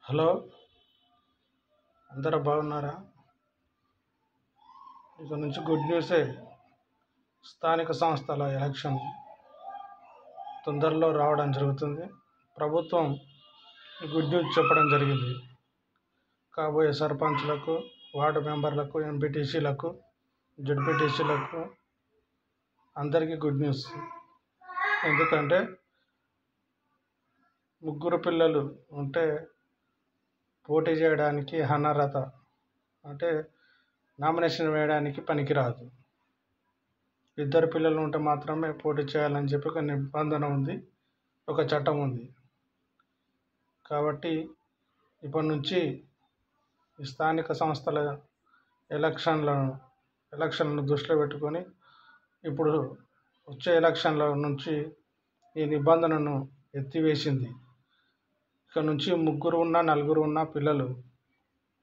Hello, అందరూ బాగున్నారా? ఇక నుంచి గుడ్ న్యూసే. స్థానిక సంస్థల ఎలక్షన్ తొందరలో రావడం జరుగుతుంది. ప్రభుత్వం గుడ్ న్యూస్ చెప్పడం జరిగింది. కాబోయే సర్పంచ్లకు, వార్డు మెంబర్లకు, ఎంపీటీసీలకు, జడ్పీటీసీలకు అందరికీ గుడ్ న్యూస్. ఎందుకంటే ముగ్గురు పిల్లలు ఉంటే పోటీ చేయడానికి అనర్హత, అంటే నామినేషన్ వేయడానికి పనికిరాదు. ఇద్దరు పిల్లలు ఉంటే మాత్రమే పోటీ చేయాలని చెప్పి ఒక నిబంధన ఉంది, ఒక చట్టం ఉంది. కాబట్టి ఇప్పటి నుంచి ఈ స్థానిక సంస్థల ఎలక్షన్లను దృష్టిలో పెట్టుకొని ఇప్పుడు వచ్చే ఎలక్షన్ల నుంచి ఈ నిబంధనను ఎత్తివేసింది. ఇక నుంచి ముగ్గురు ఉన్నా, నలుగురు ఉన్న పిల్లలు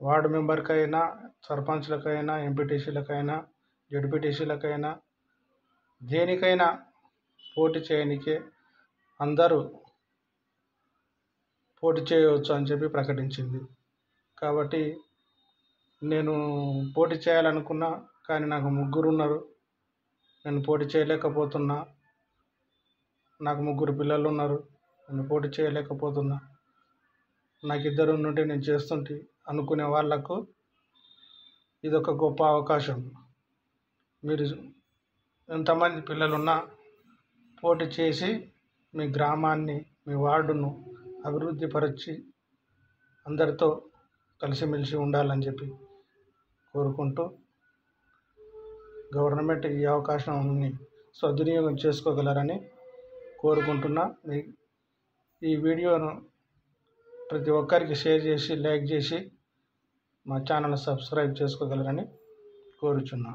వార్డు మెంబర్కైనా, సర్పంచ్లకైనా, ఎంపీటీసీలకైనా, జడ్పీటీసీలకైనా, దేనికైనా పోటీ చేయనికే అందరూ పోటీ చేయవచ్చు అని చెప్పి ప్రకటించింది. కాబట్టి నేను పోటీ చేయాలనుకున్నా, కానీ నాకు ముగ్గురు ఉన్నారు, నేను పోటీ చేయలేకపోతున్నా. నాకు ముగ్గురు పిల్లలు ఉన్నారు, నేను పోటీ చేయలేకపోతున్నా. నాకు ఇద్దరు ఉంటే నేను చేస్తుంటే అనుకునే వాళ్లకు ఇది ఒక గొప్ప అవకాశం. మీరు ఎంతమంది పిల్లలున్నా పోటీ చేసి మీ గ్రామాన్ని, మీ వార్డును అభివృద్ధి పరిచి అందరితో కలిసిమెలిసి ఉండాలని చెప్పి కోరుకుంటూ, గవర్నమెంట్ ఈ అవకాశాన్ని సద్వినియోగం చేసుకోగలరని కోరుకుంటున్నా. ఈ వీడియోను ప్రతి ఒక్కరికి షేర్ చేసి, లైక్ చేసి మా ఛానల్ సబ్స్క్రైబ్ చేసుకోగలరని కోరుచున్నా.